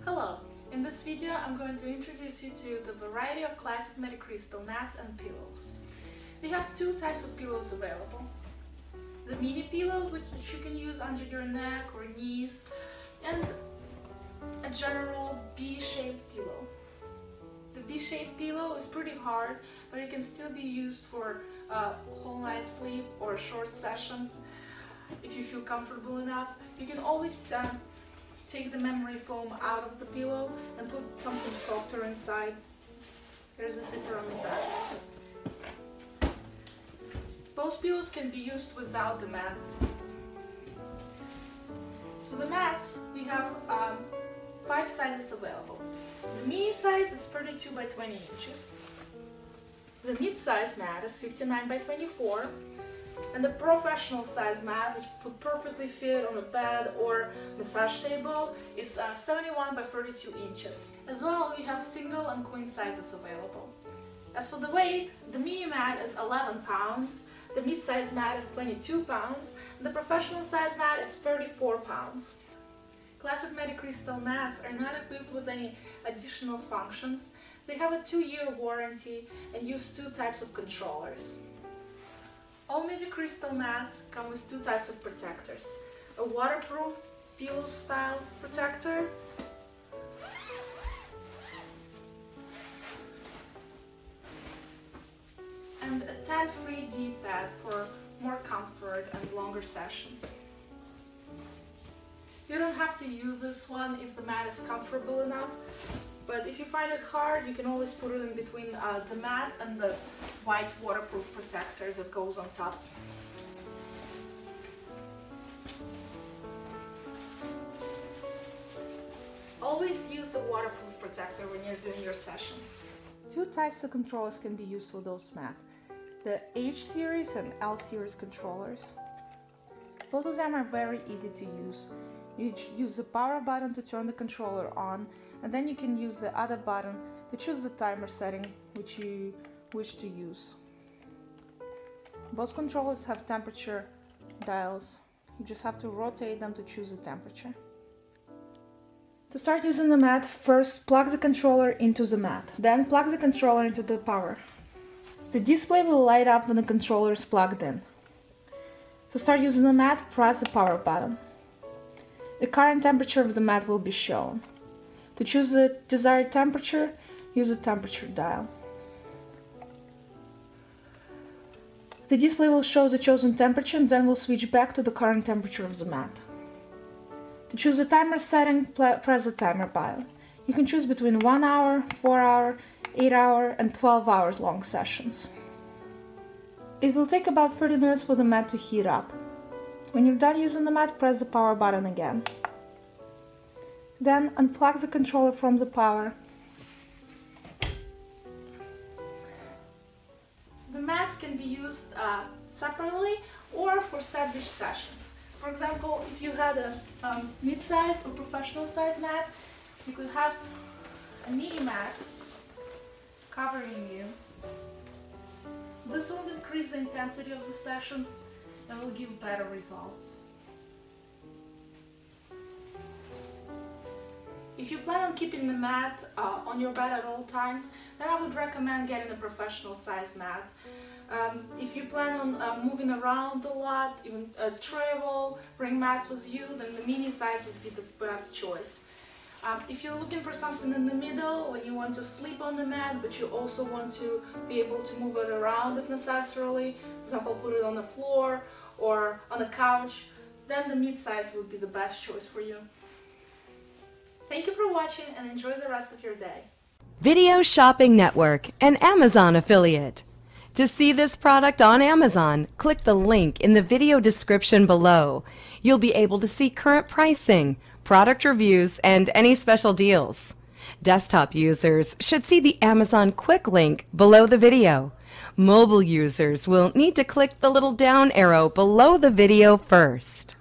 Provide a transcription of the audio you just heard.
Hello! In this video I'm going to introduce you to the variety of classic MediCrystal mats and pillows. We have two types of pillows available. The mini pillow, which you can use under your neck or knees, and a general V-shaped pillow. The V-shaped pillow is pretty hard, but it can still be used for whole night sleep or short sessions if you feel comfortable enough. You can always take the memory foam out of the pillow and put something softer inside. There's a zipper on the back. Both pillows can be used without the mats. So the mats, we have 5 sizes available. The mini size is 32 by 20 inches. The mid-size mat is 59 by 24. And the professional size mat, which would perfectly fit on a bed or massage table, is 71 by 32 inches. As well, we have single and queen sizes available. As for the weight, the mini mat is 11 pounds, the mid-size mat is 22 pounds, and the professional size mat is 34 pounds. Classic MediCrystal mats are not equipped with any additional functions. They have a 2-year warranty and use 2 types of controllers. All MediCrystal mats come with 2 types of protectors. A waterproof pillow style protector and a 10-free deep pad for more comfort and longer sessions. You don't have to use this one if the mat is comfortable enough, but if you find it hard, you can always put it in between the mat and the white waterproof protector that goes on top. Always use a waterproof protector when you're doing your sessions. 2 types of controllers can be used for those mats. The H series and L series controllers. Both of them are very easy to use. You use the power button to turn the controller on, and then you can use the other button to choose the timer setting which you wish to use. Both controllers have temperature dials. You just have to rotate them to choose the temperature. To start using the mat, first plug the controller into the mat, then plug the controller into the power. The display will light up when the controller is plugged in. To start using the mat, press the power button. The current temperature of the mat will be shown. To choose the desired temperature, use the temperature dial. The display will show the chosen temperature and then will switch back to the current temperature of the mat. To choose the timer setting, press the timer button. You can choose between 1 hour, 4 hour, 8 hour and 12 hours long sessions. It will take about 30 minutes for the mat to heat up. When you're done using the mat, press the power button again. Then unplug the controller from the power. The mats can be used separately or for sandwich sessions. For example, if you had a mid-size or professional size mat, you could have a mini mat covering you. This will increase the intensity of the sessions and will give better results. If you plan on keeping the mat on your bed at all times, then I would recommend getting a professional size mat. If you plan on moving around a lot, even travel, bring mats with you, then the mini size would be the best choice. If you're looking for something in the middle, when you want to sleep on the mat, but you also want to be able to move it around if necessarily, for example, put it on the floor or on a couch, then the mid-size would be the best choice for you. Thank you for watching and enjoy the rest of your day. Video Shopping Network, an Amazon affiliate. To see this product on Amazon, click the link in the video description below. You'll be able to see current pricing, product reviews, and any special deals. Desktop users should see the Amazon quick link below the video. Mobile users will need to click the little down arrow below the video first.